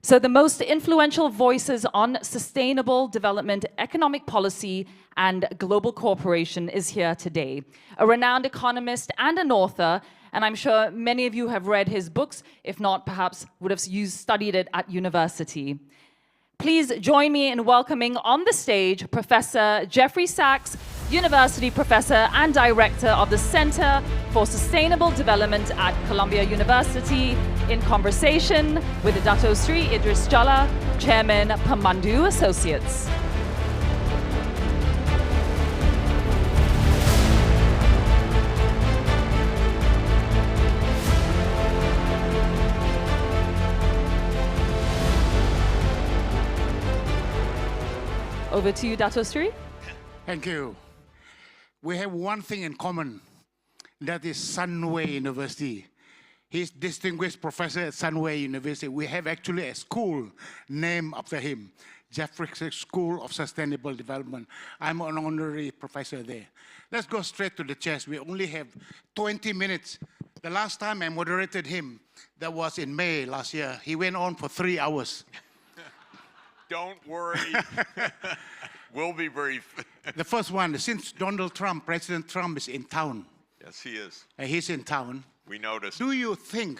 So the most influential voices on sustainable development, economic policy, and global cooperation is here today. A renowned economist and an author, and I'm sure many of you have read his books, if not, perhaps would have studied it at university. Please join me in welcoming on the stage Professor Jeffrey Sachs, University Professor and Director of the Center for Sustainable Development at Columbia University, in conversation with Dato Sri Idris Jala, Chairman PEMANDU Associates. Over to you, Dato Sri. Thank you. We have one thing in common, that is Sunway University. He's distinguished professor at Sunway University. We have actually a school named after him, Jeffrey Sachs School of Sustainable Development. I'm an honorary professor there. Let's go straight to the chase. We only have 20 minutes. The last time I moderated him, that was in May last year. He went on for 3 hours. Don't worry. We'll be brief. The first one, since Donald Trump, President Trump is in town. Yes, he is. He's in town. We noticed. Do you think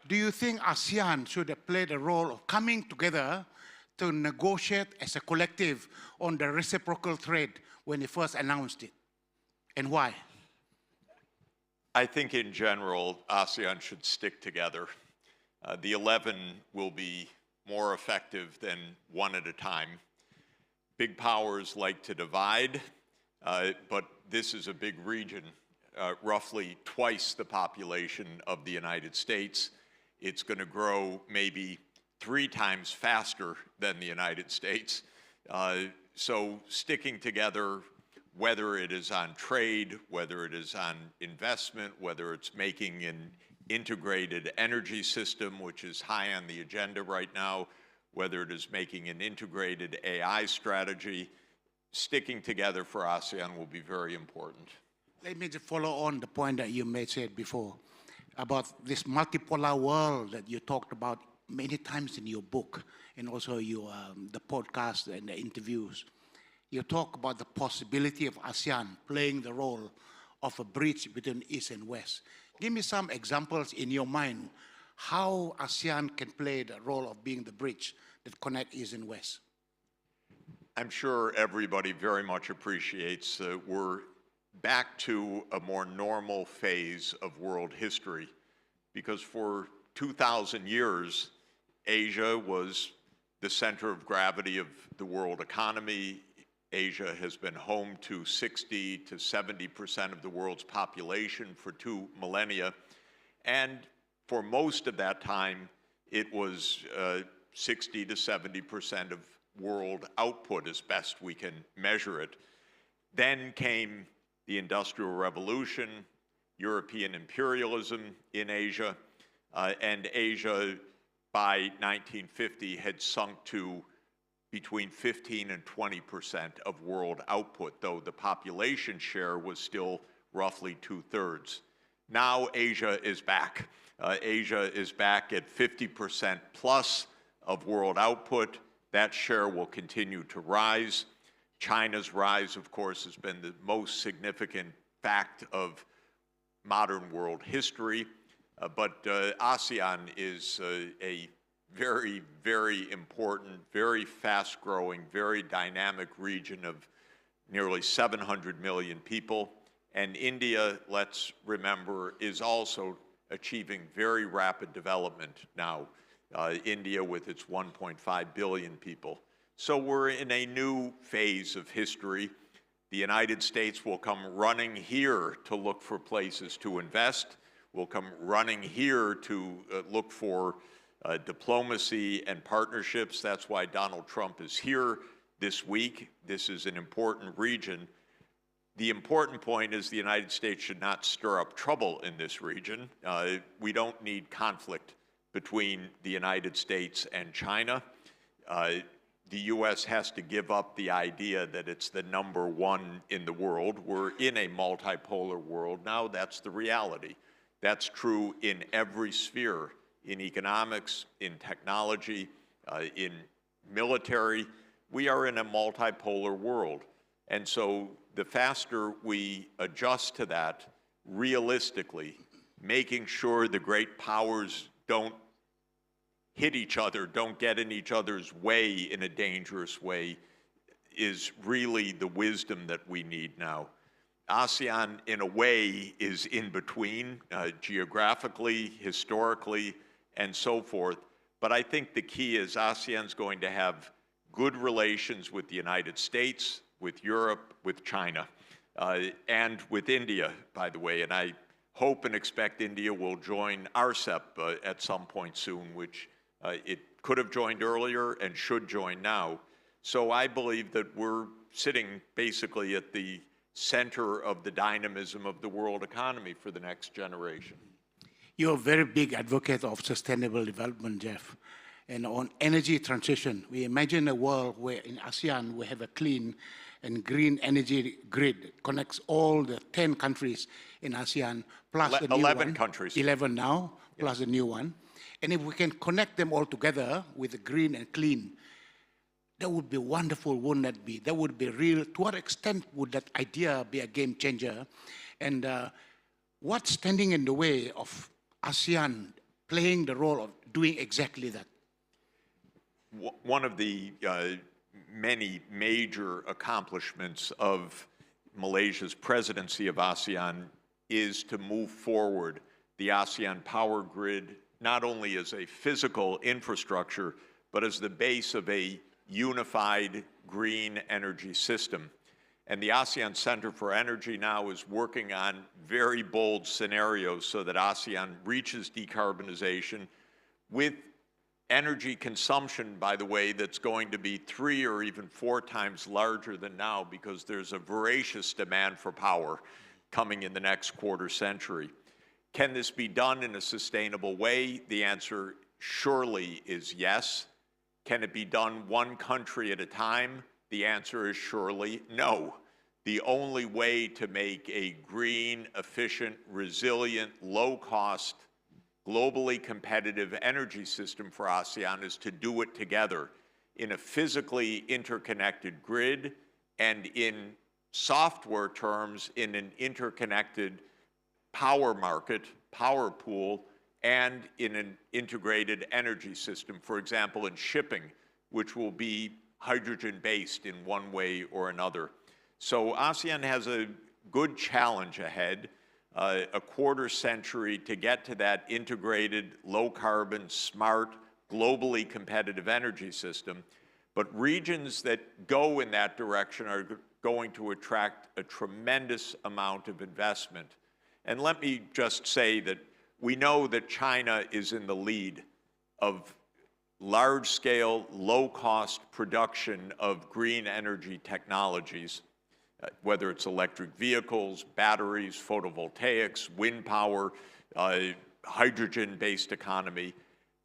ASEAN should have played a role of coming together to negotiate as a collective on the reciprocal trade when he first announced it? And why? I think in general, ASEAN should stick together. The 11 will be more effective than one at a time. Big powers like to divide, but this is a big region, roughly twice the population of the United States. It's going to grow maybe 3 times faster than the United States. So sticking together, whether it is on trade, whether it is on investment, whether it's making an integrated energy system, which is high on the agenda right now, whether it is making an integrated AI strategy, sticking together for ASEAN will be very important. Let me just follow on the point that you said before about this multipolar world that you talked about many times in your book and also your, the podcast and the interviews. You talk about the possibility of ASEAN playing the role of a bridge between East and West. Give me some examples in your mind how ASEAN can play the role of being the bridge that connects East and West. I'm sure everybody very much appreciates we're back to a more normal phase of world history, because for 2,000 years, Asia was the center of gravity of the world economy. Asia has been home to 60 to 70% of the world's population for 2 millennia. And for most of that time, it was 60 to 70% of world output as best we can measure it. Then came the Industrial Revolution, European imperialism in Asia, and Asia by 1950 had sunk to between 15 and 20% of world output, though the population share was still roughly 2/3. Now Asia is back. Asia is back at 50% plus of world output. That share will continue to rise. China's rise, of course, has been the most significant fact of modern world history. But ASEAN is a very, very important, very fast-growing, very dynamic region of nearly 700 million people. And India, let's remember, is also achieving very rapid development now. India with its 1.5 billion people. So we're in a new phase of history. The United States will come running here to look for places to invest. Will come running here to look for diplomacy and partnerships. That's why Donald Trump is here this week. This is an important region. The important point is the United States should not stir up trouble in this region. We don't need conflict between the United States and China. The U.S. has to give up the idea that it's the #1 in the world. We're in a multipolar world now. That's the reality. That's true in every sphere, in economics, in technology, in military. We are in a multipolar world. And so the faster we adjust to that realistically, making sure the great powers don't hit each other, don't get in each other's way in a dangerous way, is really the wisdom that we need now. ASEAN, in a way, is in between, geographically, historically, and so forth. But I think the key is ASEAN's going to have good relations with the United States, with Europe, with China, and with India, by the way. And I hope and expect India will join RCEP at some point soon, which it could have joined earlier and should join now. So I believe that we're sitting basically at the center of the dynamism of the world economy for the next generation. You're a very big advocate of sustainable development, Jeff. And on energy transition, we imagine a world where in ASEAN we have a clean and green energy grid, connects all the 10 countries in ASEAN, plus the new 11 one. countries. 11 now, plus the new one. And if we can connect them all together with the green and clean, that would be wonderful, wouldn't that be? That would be real. To what extent would that idea be a game changer? And what's standing in the way of ASEAN playing the role of doing exactly that? One of the many major accomplishments of Malaysia's presidency of ASEAN is to move forward the ASEAN power grid, not only as a physical infrastructure, but as the base of a unified green energy system. And the ASEAN Center for Energy now is working on very bold scenarios so that ASEAN reaches decarbonization with energy consumption, by the way, that's going to be 3 or even 4 times larger than now, because there's a voracious demand for power coming in the next quarter century. Can this be done in a sustainable way? The answer surely is yes. Can it be done one country at a time? The answer is surely no. The only way to make a green, efficient, resilient, low-cost, globally competitive energy system for ASEAN is to do it together in a physically interconnected grid and, in software terms, in an interconnected power market, power pool, and in an integrated energy system, for example, in shipping, which will be hydrogen-based in one way or another. So ASEAN has a good challenge ahead, a quarter century to get to that integrated, low-carbon, smart, globally competitive energy system. But regions that go in that direction are going to attract a tremendous amount of investment. And let me just say that we know that China is in the lead of large-scale, low-cost production of green energy technologies, whether it's electric vehicles, batteries, photovoltaics, wind power, hydrogen-based economy.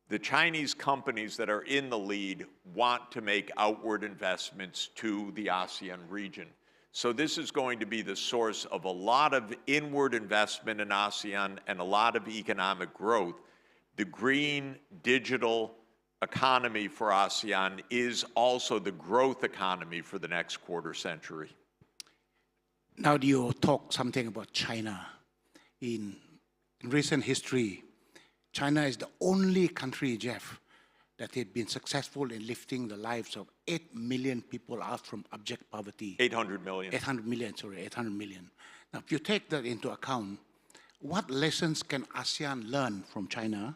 The Chinese companies that are in the lead want to make outward investments to the ASEAN region. So this is going to be the source of a lot of inward investment in ASEAN and a lot of economic growth. The green digital economy for ASEAN is also the growth economy for the next quarter century. Now you talk something about China. In recent history, China is the only country, Jeff, that had been successful in lifting the lives of 8 million people out from abject poverty. 800 million. 800 million, sorry, 800 million. Now, if you take that into account, what lessons can ASEAN learn from China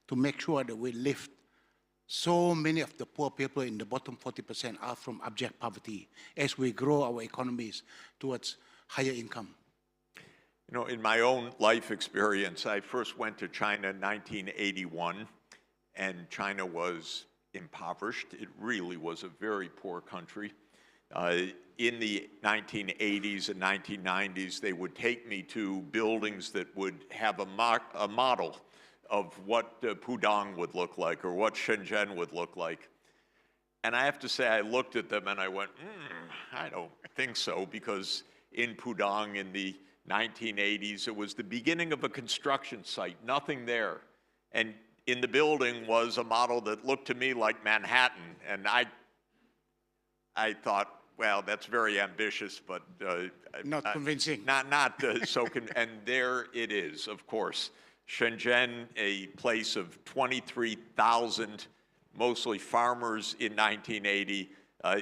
to make sure that we lift so many of the poor people in the bottom 40% out from abject poverty as we grow our economies towards higher income? You know, in my own life experience, I first went to China in 1981, and China was impoverished. It really was a very poor country. In the 1980s and 1990s, they would take me to buildings that would have a model of what Pudong would look like or what Shenzhen would look like. And I have to say, I looked at them and I went, I don't think so, because in Pudong in the 1980s, it was the beginning of a construction site, nothing there. And in the building was a model that looked to me like Manhattan. And I thought, well, that's very ambitious, but not convincing. And there it is, of course. Shenzhen, a place of 23,000, mostly farmers in 1980,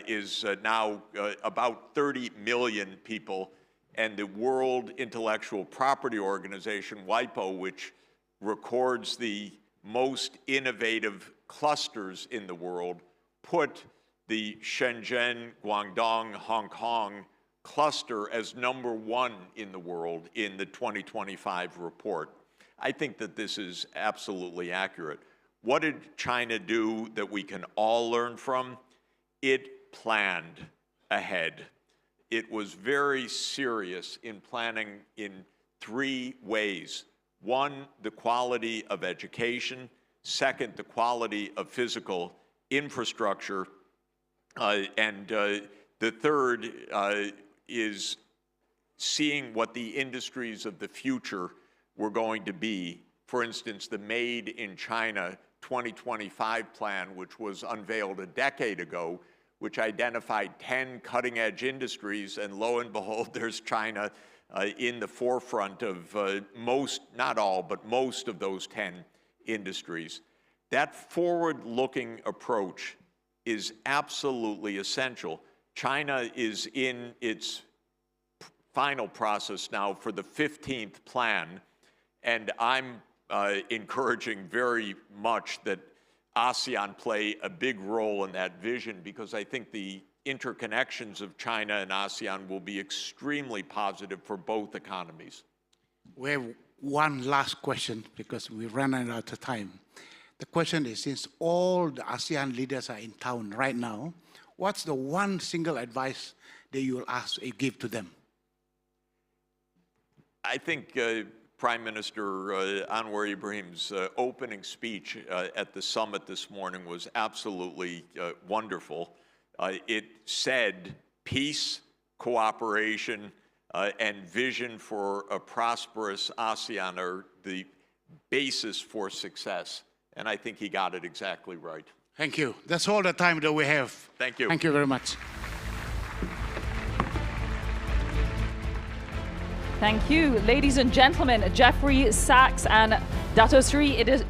is now about 30 million people. And the World Intellectual Property Organization, WIPO, which records the most innovative clusters in the world, put the Shenzhen, Guangdong, Hong Kong cluster as #1 in the world in the 2025 report. I think that this is absolutely accurate. What did China do that we can all learn from? It planned ahead. It was very serious in planning in 3 ways. 1, the quality of education. 2nd, the quality of physical infrastructure. And the 3rd is seeing what the industries of the future were going to be. For instance, the Made in China 2025 plan, which was unveiled a decade ago, which identified 10 cutting-edge industries, and lo and behold, there's China in the forefront of most, not all, but most of those 10 industries. That forward-looking approach is absolutely essential. China is in its final process now for the 15th plan, and I'm encouraging very much that ASEAN play a big role in that vision, because I think the interconnections of China and ASEAN will be extremely positive for both economies. We have one last question because we're running out of time. The question is, since all the ASEAN leaders are in town right now, what's the one single advice that you will give to them? I think Prime Minister Anwar Ibrahim's opening speech at the summit this morning was absolutely wonderful. It said peace, cooperation, and vision for a prosperous ASEAN are the basis for success. And I think he got it exactly right. Thank you. That's all the time that we have. Thank you. Thank you very much. Thank you. Ladies and gentlemen, Jeffrey, Sachs, and Dato Sri, it is